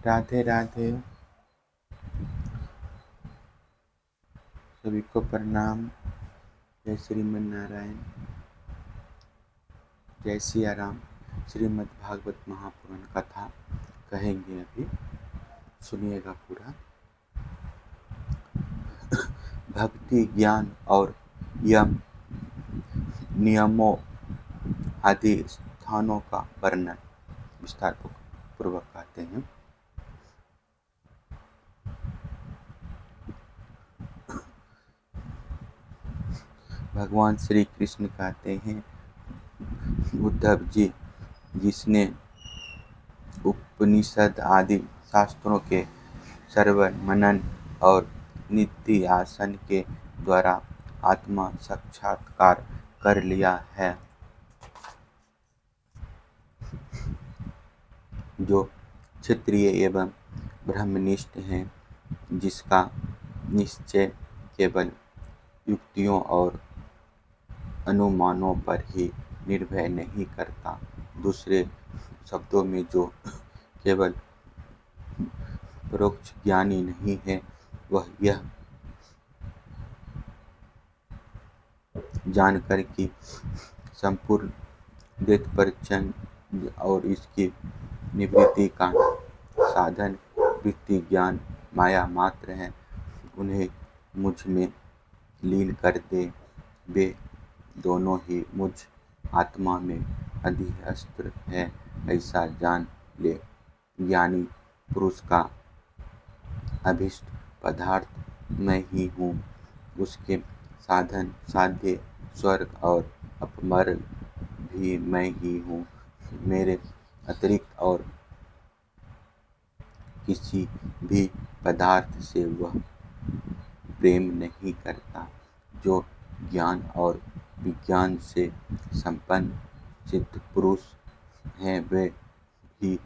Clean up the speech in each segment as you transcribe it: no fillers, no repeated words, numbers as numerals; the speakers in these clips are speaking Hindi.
राधे राधे। सभी को प्रणाम। जय श्रीमन नारायण, जय सिया राम। श्रीमद् भागवत महापुराण कथा कहेंगे अभी, सुनिएगा पूरा। भक्ति, ज्ञान और यम नियमों आदि स्थानों का वर्णन विस्तार पूर्वक कहते हैं। भगवान श्री कृष्ण कहते हैं, उद्धव जी, जिसने उपनिषद आदि शास्त्रों के श्रवण मनन और नित्य आसन के द्वारा आत्मा साक्षात्कार कर लिया है, जो क्षत्रिय एवं ब्रह्मनिष्ठ हैं, जिसका निश्चय केवल युक्तियों और अनुमानों पर ही निर्भर नहीं करता। दूसरे शब्दों में, जो केवल परोक्ष ज्ञानी नहीं है, वह यह जानकर कि संपूर्ण देह परिचन्न और इसकी निवृत्ति का साधन वृत्ति ज्ञान माया मात्र है, उन्हें मुझ में लीन कर दे, वे दोनों ही मुझ आत्मा में अध्यस्त है, ऐसा जान ले। ज्ञानी पुरुष का अभीष्ट पदार्थ मैं ही हूँ, उसके साधन साध्य स्वर्ग और अपमर्ग भी मैं ही हूँ। मेरे अतिरिक्त और किसी भी पदार्थ से वह प्रेम नहीं करता। जो ज्ञान और विज्ञान से संपन्न सिद्ध पुरुष हैं, वे ही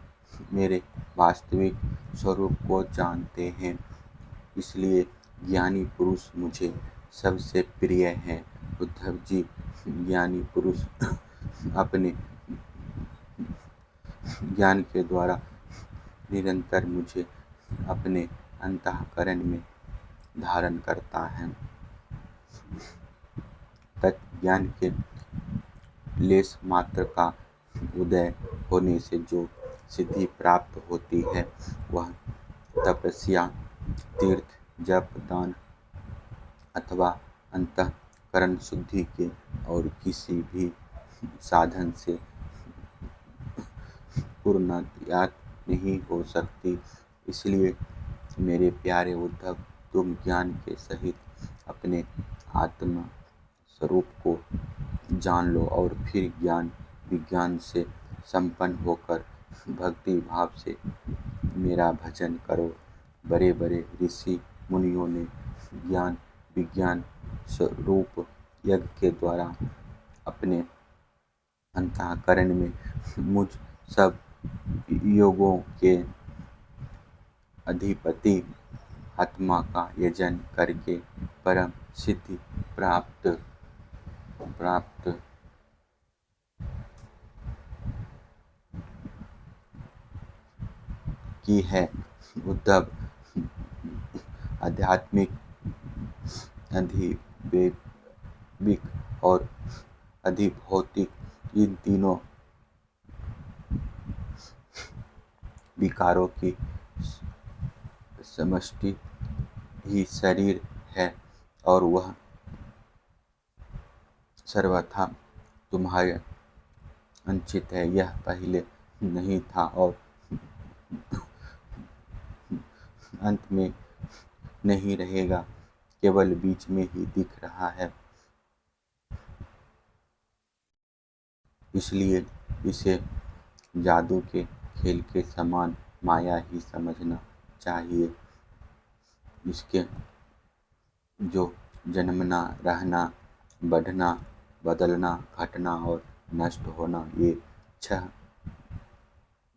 मेरे वास्तविक स्वरूप को जानते हैं। इसलिए ज्ञानी पुरुष मुझे सबसे प्रिय है। उद्धव जी, ज्ञानी पुरुष अपने ज्ञान के द्वारा निरंतर मुझे अपने अंतःकरण में धारण करता है। तत्ज्ञान के लेश मात्र का उदय होने से जो सिद्धि प्राप्त होती है, वह तपस्या, तीर्थ, जप, दान अथवा अंतःकरण शुद्धि के और किसी भी साधन से पूर्णतयात नहीं हो सकती। इसलिए मेरे प्यारे उद्धव, तुम ज्ञान के सहित अपने आत्मा स्वरूप को जान लो और फिर ज्ञान विज्ञान से संपन्न होकर भक्ति भाव से मेरा भजन करो। बड़े बड़े ऋषि मुनियों ने ज्ञान विज्ञान स्वरूप यज्ञ के द्वारा अपने अंतःकरण में मुझ सब योगों के अधिपति आत्मा का यजन करके परम सिद्धि प्राप्त की है। उद्धव, आध्यात्मिक, अधिदैविक और अधिभौतिक, इन तीनों विकारों की समष्टि ही शरीर है और वह सर्वथा तुम्हारे अंशित है। यह पहले नहीं था और अंत में नहीं रहेगा, केवल बीच में ही दिख रहा है। इसलिए इसे जादू के खेल के समान माया ही समझना चाहिए। इसके जो जन्मना, रहना, बढ़ना, बदलना, घटना और नष्ट होना, ये 6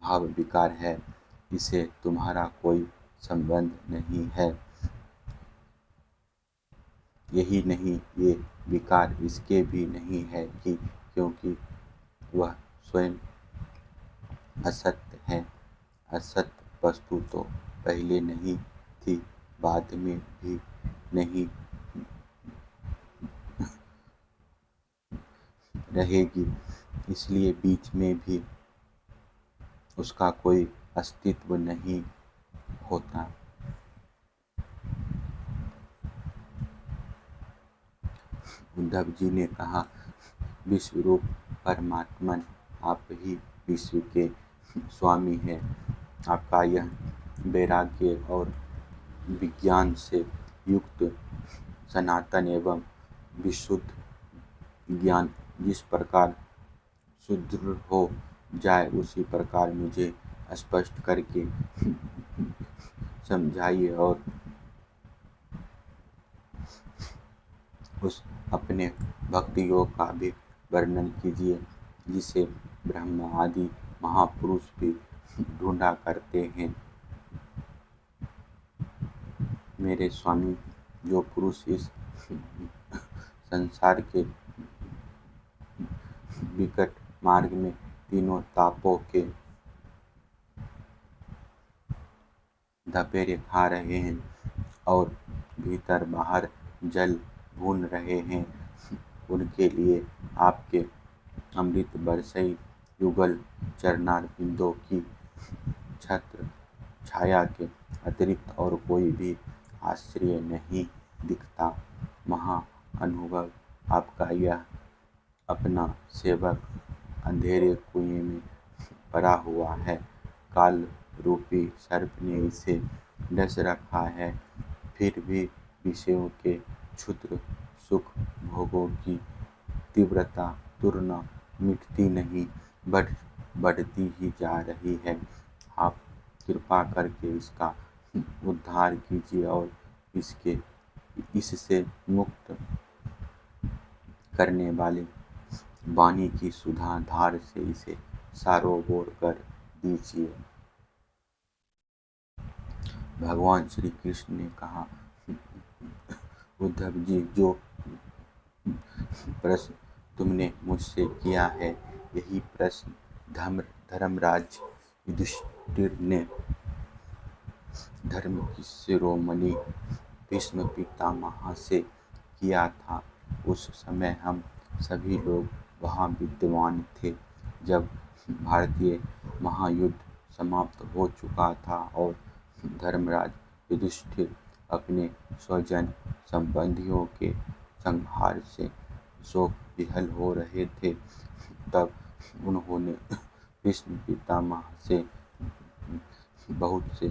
भाव विकार है। इसे तुम्हारा कोई संबंध नहीं है। यही नहीं, ये विकार इसके भी नहीं है कि क्योंकि वह स्वयं असत्य है। असत वस्तु तो पहले नहीं थी, बाद में भी नहीं रहेगी, इसलिए बीच में भी उसका कोई अस्तित्व नहीं होता। उद्धव जी ने कहा, विश्वरूप परमात्मन आप ही विश्व के स्वामी हैं। आपका यह वैराग्य और विज्ञान से युक्त सनातन एवं विशुद्ध ज्ञान जिस प्रकार सुदृढ़ हो जाए उसी प्रकार मुझे स्पष्ट करके समझाइए और उस अपने भक्ति योग का भी वर्णन कीजिए जिसे ब्रह्मा आदि महापुरुष भी ढूंढा करते हैं। मेरे स्वामी, जो पुरुष इस संसार के विकट मार्ग में तीनों तापों के धपेरे खा रहे हैं और भीतर बाहर जल भून रहे हैं, उनके लिए आपके अमृत बरसई युगल चरणारविंदों की छत्र छाया के अतिरिक्त और कोई भी आश्रय नहीं दिखता। महाअनुभव आपका यह अपना सेवक अंधेरे कुएं में पड़ा हुआ है, काल रूपी सर्प ने इसे डस रखा है, फिर भी विषयों के क्षुद्र सुख भोगों की तीव्रता तुरंत मिटती नहीं, बढ़ती ही जा रही है। आप कृपा करके इसका उद्धार कीजिए और इससे मुक्त करने वाले वाणी की सुधा धार से इसे सारोबोर कर दीजिए। भगवान श्री कृष्ण ने कहा, उद्धव जी, जो प्रश्न तुमने मुझसे किया है, यही प्रश्न धर्मराज युधिष्ठिर ने धर्म की शिरोमणि भीष्म पितामह से किया था। उस समय हम सभी लोग वहाँ विद्यमान थे जब भारतीय महायुद्ध समाप्त हो चुका था और धर्मराज युधिष्ठिर अपने स्वजन संबंधियों के संहार से शोक विहल हो रहे थे। तब उन्होंने भीष्म पितामह से बहुत से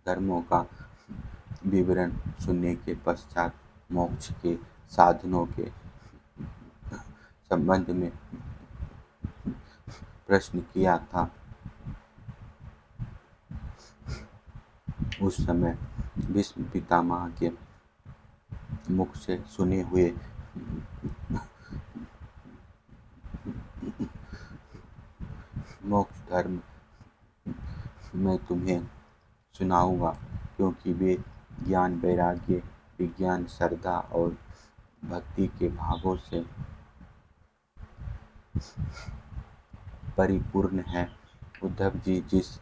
धर्मों का विवरण सुनने के पश्चात मोक्ष के साधनों के संबंध में प्रश्न किया था। उस समय भीष्म पितामह के मुख से सुने हुए मोक्ष धर्म मैं तुम्हें सुनाऊंगा, क्योंकि वे ज्ञान, वैराग्य, विज्ञान, श्रद्धा और भक्ति के भावों से परिपूर्ण है। उद्धव जी, जिस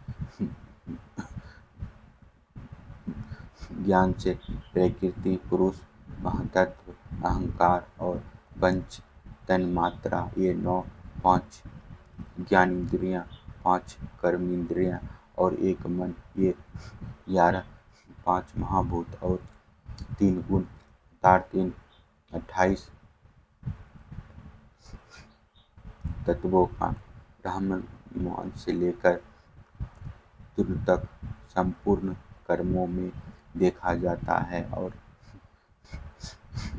ज्ञान से प्रकृति, पुरुष, महतत्व, अहंकार और पंच तन्मात्रा, ये 9 5 ज्ञानेंद्रियां, 5 कर्मेंद्रियां और 1 मन, ये 11 5 महाभूत और 3 गुण अर्थात इन 28 तत्वों का ब्रह्मांड से लेकर तुर तक संपूर्ण कर्मों में देखा जाता है और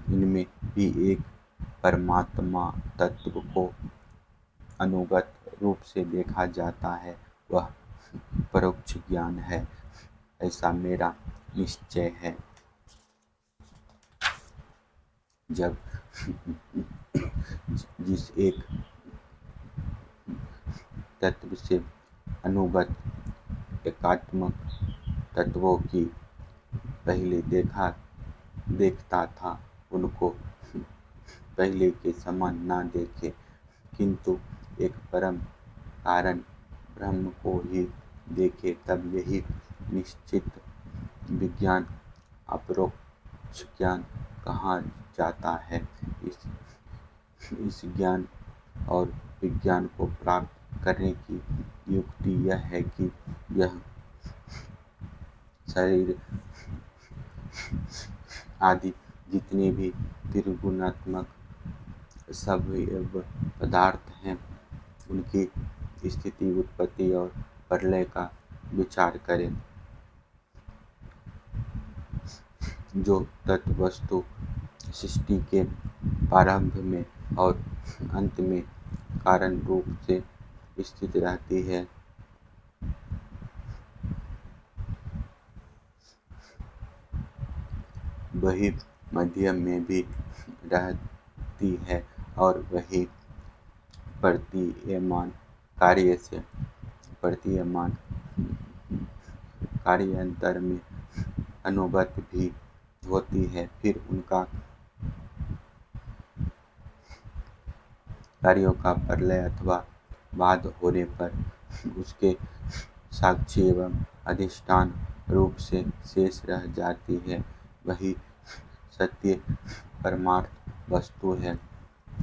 इनमें भी एक परमात्मा तत्व को अनुगत रूप से देखा जाता है, वह परोक्ष ज्ञान है, ऐसा मेरा निश्चय है। जब जिस एक तत्व से अनुगत एकात्मक तत्वों की पहले देखता था, उनको पहले के समान ना देखे, किंतु एक परम कारण ब्रह्म को ही देखे, तब यही निश्चित विज्ञान अपरोक्ष ज्ञान कहा जाता है। इस ज्ञान और विज्ञान को प्राप्त करने की युक्ति यह है कि यह शरीर आदि जितने भी त्रिगुणात्मक सवयव पदार्थ हैं, उनकी स्थिति, उत्पत्ति और प्रलय का विचार करें। जो तत्वस्तु सृष्टि के प्रारंभ में और अंत में कारण रूप से स्थित रहती है, वही मध्य में भी रहती है और वही प्रतीयमान कार्य से प्रतीयमान कार्यान्तर में अनुगत भी होती है। फिर उनका कार्यों का प्रलय अथवा बाध होने पर उसके साक्षी एवं अधिष्ठान रूप से शेष रह जाती है, वही सत्य परमार्थ वस्तु है।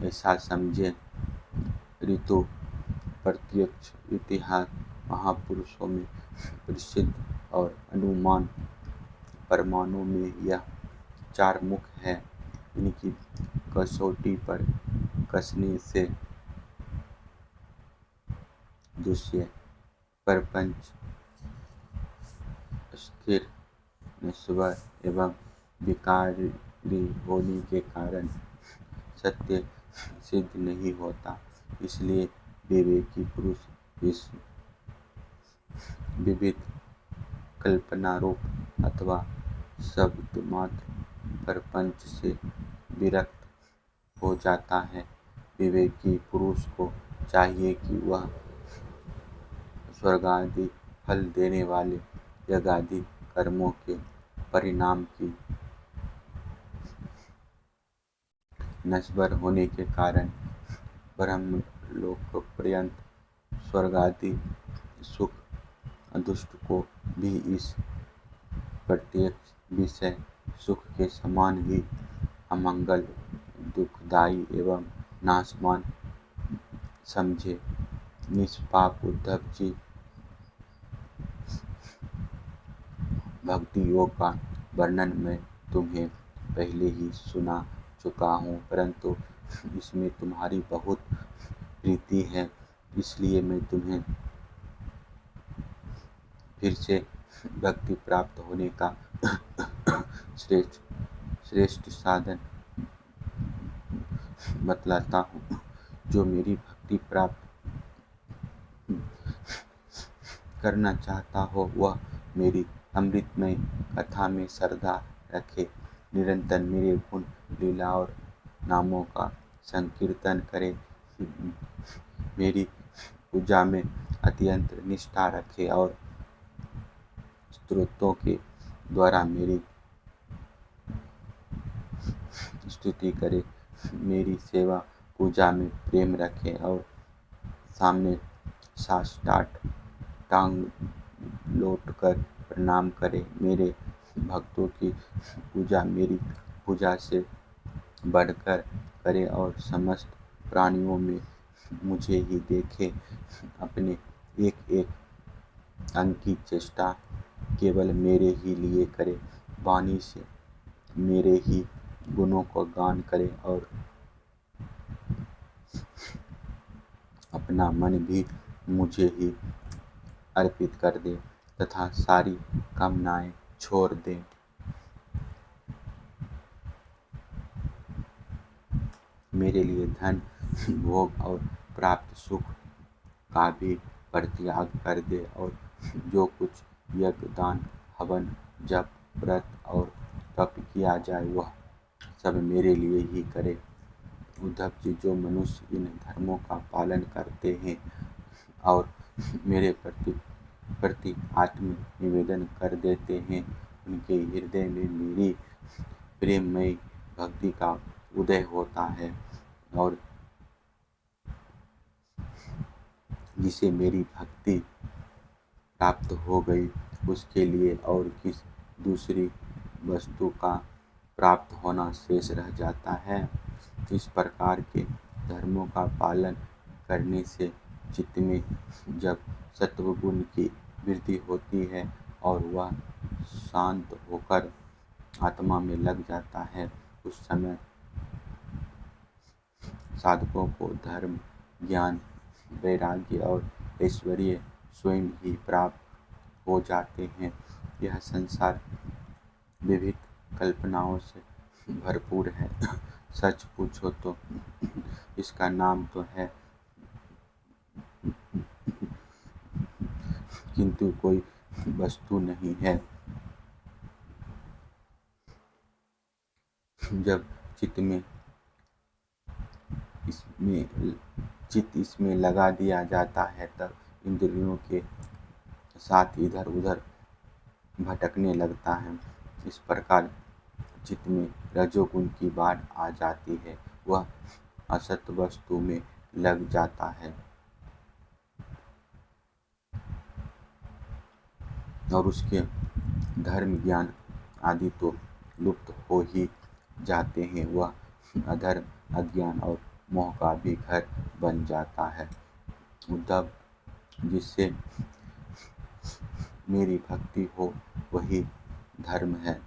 ऐसा समझे। ऋतु प्रत्यक्ष इतिहास महापुरुषों में प्रसिद्ध और अनुमान प्रमाणों में यह चार मुख है। इनकी कसौटी पर कसने से दृश्य प्रपंच स्थिर, नश्वर एवं विकारी होने के कारण सत्य सिद्ध नहीं होता। इसलिए विवेकी पुरुष इस विविध कल्पनारूप अथवा शब्दमात्र प्रपंच से विरक्त हो जाता है। विवेकी पुरुष को चाहिए कि वह स्वर्गादि फल देने वाले यज्ञादि कर्मों के परिणाम की नश्वर होने के कारण ब्रह्मलोक पर्यंत स्वर्गादि सुख दुष्ट को भी इस प्रत्यक्ष विषय सुख के समान ही अमंगल, दुखदायी एवं नाशवान समझे। निष्पाप उद्धव जी, भक्ति योग का वर्णन मैं तुम्हें पहले ही सुना चुका हूँ, परंतु इसमें तुम्हारी बहुत प्रीति है, इसलिए मैं तुम्हें फिर से भक्ति प्राप्त होने का श्रेष्ठ साधन बतलाता हूँ। जो मेरी भक्ति प्राप्त करना चाहता हो, वह मेरी अमृतमय कथा में श्रद्धा रखे, निरंतर मेरे गुण, लीला और नामों का संकीर्तन करे, मेरी पूजा में अत्यंत निष्ठा रखे और स्तोत्रों के द्वारा मेरी स्तुति करे, मेरी सेवा पूजा में प्रेम रखे और सामने साष्टांग लौटकर प्रणाम करे। मेरे भक्तों की पूजा मेरी पूजा से बढ़कर करे और समस्त प्राणियों में मुझे ही देखे। अपने एक एक अंग की चेष्टा केवल मेरे ही लिए करे, वाणी से मेरे ही गुणों को गान करे और अपना मन भी मुझे ही अर्पित कर दे तथा सारी कामनाएं छोड़ दे। मेरे लिए धन, भोग और प्राप्त सुख का भी परित्याग कर दे और जो कुछ यज्ञ, दान, हवन, जप, व्रत और तप किया जाए, वह सब मेरे लिए ही करे। उद्धव जी, जो मनुष्य इन धर्मों का पालन करते हैं और मेरे प्रति आत्म निवेदन कर देते हैं, उनके हृदय में मेरी प्रेममयी भक्ति का उदय होता है और जिसे मेरी भक्ति प्राप्त हो गई, उसके लिए और किस दूसरी वस्तु का प्राप्त होना शेष रह जाता है। इस प्रकार के धर्मों का पालन करने से चित्त में जब सत्वगुण की वृद्धि होती है और वह शांत होकर आत्मा में लग जाता है, उस समय साधकों को धर्म, ज्ञान, वैराग्य और ऐश्वर्य स्वयं ही प्राप्त हो जाते हैं। यह संसार विविध कल्पनाओं से भरपूर है। सच पूछो तो इसका नाम तो है, किंतु कोई वस्तु नहीं है। जब चित्त इसमें लगा दिया जाता है, तब इंद्रियों के साथ इधर उधर भटकने लगता है। इस प्रकार चित्त में रजोगुण की बाढ़ आ जाती है, वह असत वस्तु में लग जाता है और उसके धर्म, ज्ञान आदि तो लुप्त हो ही जाते हैं। वह अधर्म, अज्ञान और मोह का भी घर बन जाता है। उद्धव, जिससे मेरी भक्ति हो वही धर्म है,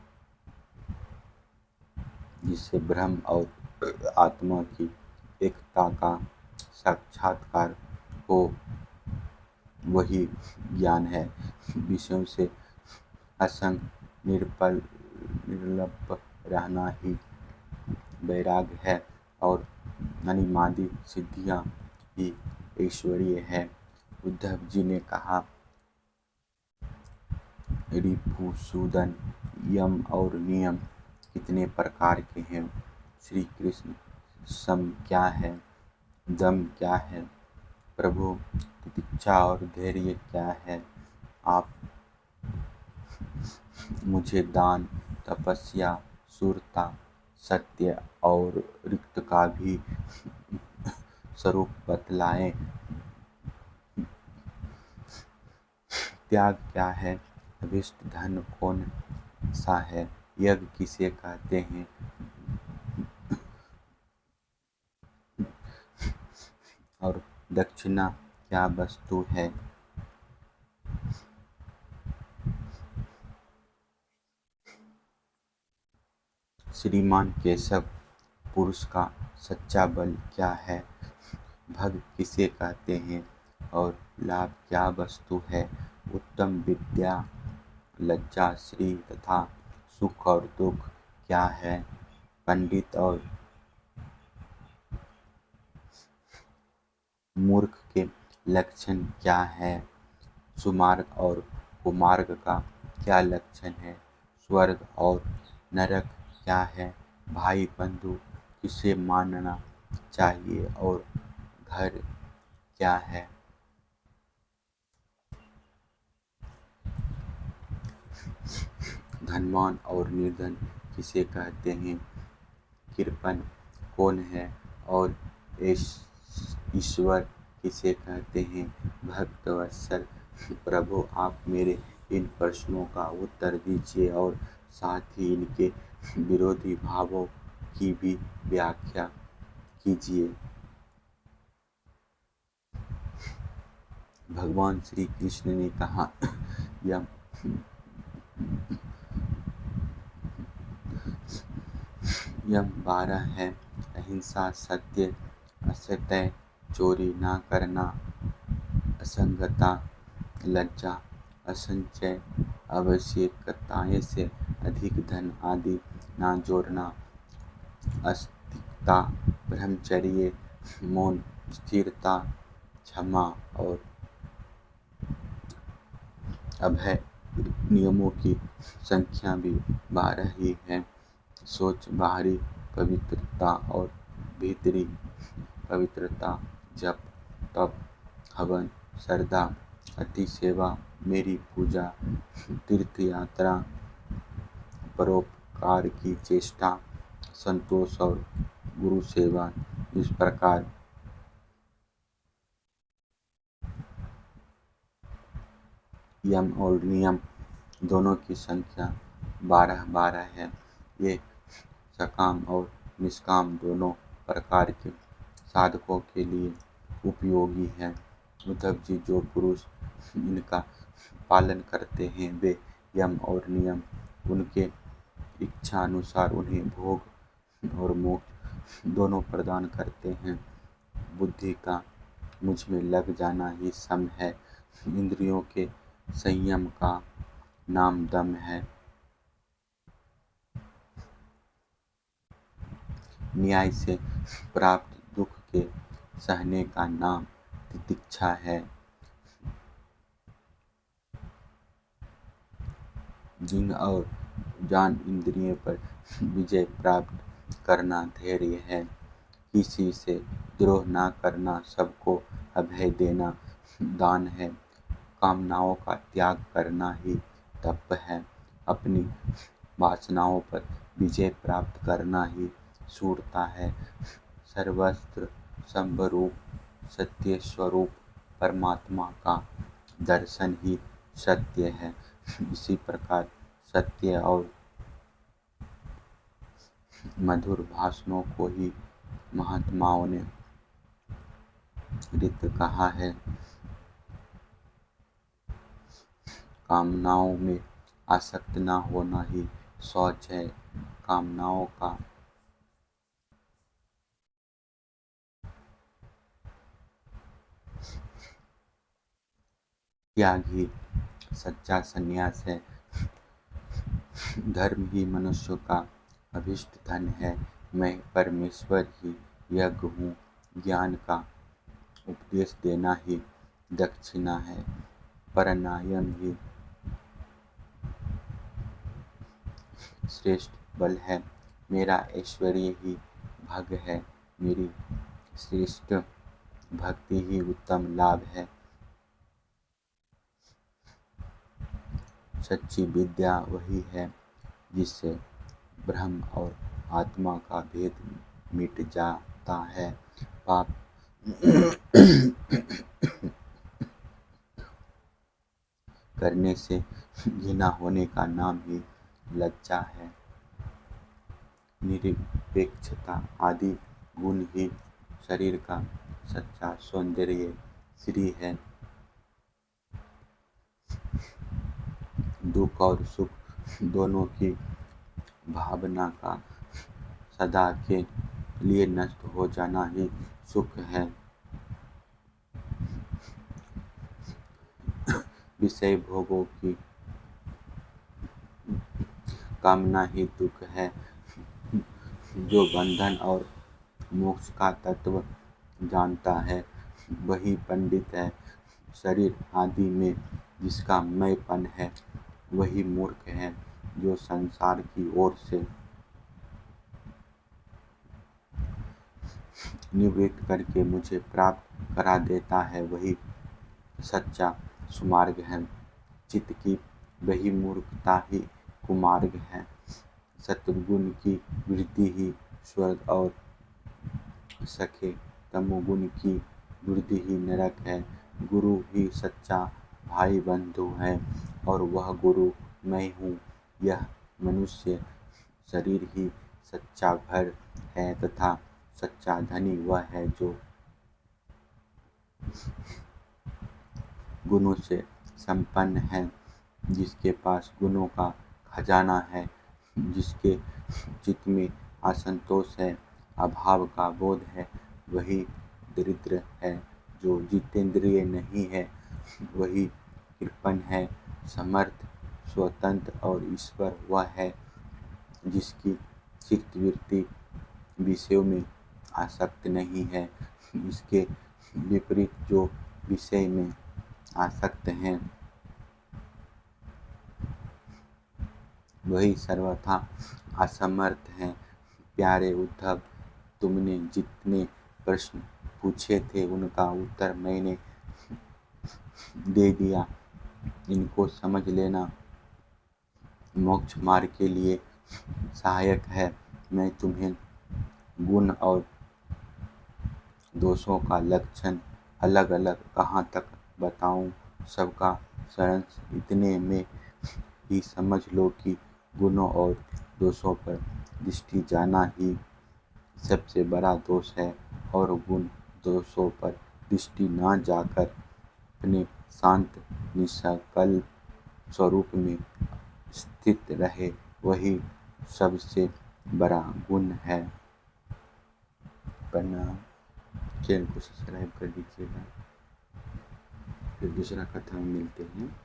जिससे ब्रह्म और आत्मा की एकता का साक्षात्कार हो वही ज्ञान है। विषयों से असंग निर्लिप्त रहना ही वैराग्य है और अनिमादी सिद्धियां ही ऐश्वर्य है। उद्धव जी ने कहा, रिपुसूदन, यम और नियम कितने प्रकार के हैं? श्री कृष्ण, सम क्या है? दम क्या है? प्रभु, तितिक्षा और धैर्य क्या है? आप मुझे दान, तपस्या, शूरता, सत्य और रिक्त का भी स्वरूप बतलाएं। त्याग क्या है? अभिष्ट धन कौन सा है? यज्ञ किसे कहते हैं? और दक्षिणा क्या वस्तु है? श्रीमान केशव, पुरुष का सच्चा बल क्या है? भग किसे कहते हैं और लाभ क्या वस्तु है? उत्तम विद्या, लज्जा, श्री तथा सुख और दुख क्या है? पंडित और मूर्ख के लक्षण क्या है? सुमार्ग और कुमार्ग का क्या लक्षण है? स्वर्ग और नरक क्या है? भाई बंधु किसे मानना चाहिए और घर क्या है? धनवान और निर्धन किसे कहते हैं? कृपण कौन है और ईश्वर किसे कहते हैं? भक्तवत्सल प्रभु, आप मेरे इन प्रश्नों का उत्तर दीजिए और साथ ही इनके विरोधी भावों की भी व्याख्या कीजिए। भगवान श्री कृष्ण ने कहा, यम यम 12 है। अहिंसा, सत्य, असत्य, चोरी न करना, असंगता, लज्जा, असंचय, आवश्यकताएं से अधिक धन आदि न जोड़ना, अस्तिकता, ब्रह्मचर्य, मौन, स्थिरता, क्षमा और अभय। नियमों की संख्या भी 12 ही है। सोच, बाहरी पवित्रता और भीतरी पवित्रता, जप, तप, हवन, श्रद्धा, अति सेवा, मेरी पूजा, तीर्थ यात्रा, परोपकार की चेष्टा, संतोष और गुरु सेवा। इस प्रकार यम और नियम दोनों की संख्या 12-12 है। ये सकाम और निष्काम दोनों प्रकार के साधकों के लिए उपयोगी है। उद्धव जी, जो पुरुष इनका पालन करते हैं वे यम और नियम उनके इच्छा अनुसार उन्हें भोग और मोक्ष दोनों प्रदान करते हैं। बुद्धि का मुझ में लग जाना ही सम है। इंद्रियों के संयम का नाम दम है। न्याय से प्राप्त दुख के सहने का नाम तितिक्षा है। जिन और जान इंद्रियों पर विजय प्राप्त करना धैर्य है। किसी से द्रोह न करना, सबको अभय देना दान है। कामनाओं का त्याग करना ही तप है। अपनी वासनाओं पर विजय प्राप्त करना ही शूरता है। सर्वत्र संभरूप सत्य स्वरूप परमात्मा का दर्शन ही सत्य है। इसी प्रकार सत्य और मधुर भाषणों को ही महात्माओं ने रित कहा है। कामनाओं में आसक्त न होना ही शौच है। कामनाओं का त्याग ही सच्चा संन्यास है। धर्म ही मनुष्य का अभीष्ट धन है। मैं परमेश्वर ही यज्ञ हूँ। ज्ञान का उपदेश देना ही दक्षिणा है। प्राणायाम ही श्रेष्ठ बल है। मेरा ऐश्वर्य ही भाग है। मेरी श्रेष्ठ भक्ति ही उत्तम लाभ है। सच्ची विद्या वही है जिससे ब्रह्म और आत्मा का भेद मिट जाता है। पाप करने से घृणा होने का नाम ही लज्जा है। निरपेक्षता आदि गुण ही शरीर का सच्चा सौंदर्य श्री है। दुख और सुख दोनों की भावना का सदा के लिए नष्ट हो जाना ही सुख है। विषय भोगों की कामना ही दुख है। जो बंधन और मोक्ष का तत्व जानता है वही पंडित है। शरीर आदि में जिसका मैंपन है वही मूर्ख है। जो संसार की ओर से निवृत्त करके मुझे प्राप्त करा देता है वही सच्चा सुमार्ग है। चित्त की वही मूर्खता ही कुमार्ग है। सत्वगुण की वृद्धि ही स्वर्ग और सखे तमोगुण की वृद्धि ही नरक है। गुरु ही सच्चा भाई बंधु है और वह गुरु मैं हूँ। यह मनुष्य शरीर ही सच्चा घर है तथा सच्चा धनी वह है जो गुणों से संपन्न है। जिसके पास गुणों का खजाना है, जिसके चित्त में असंतोष है, अभाव का बोध है, वही दरिद्र है। जो जितेंद्रिय नहीं है वही कृपण है। समर्थ, स्वतंत्र और ईश्वर वह है जिसकी चित्तवृत्ति विषयों में आसक्त नहीं है। इसके विपरीत जो विषय में आसक्त हैं वही सर्वथा असमर्थ हैं। प्यारे उद्धव, तुमने जितने प्रश्न पूछे थे उनका उत्तर मैंने दे दिया। इनको समझ लेना मोक्ष मार्ग के लिए सहायक है। मैं तुम्हें गुण और दोषों का लक्षण अलग अलग कहाँ तक बताऊँ, सबका सारांश इतने में ही समझ लो कि गुणों और दोषों पर दृष्टि जाना ही सबसे बड़ा दोष है, और गुण दोषों पर दृष्टि न जाकर अपने शांत निष्कल्प स्वरूप में स्थित रहे, वही सबसे बड़ा गुण है। प्रणाम। चैनल को सब्सक्राइब कर दीजिएगा। फिर दूसरा कथा में मिलते हैं।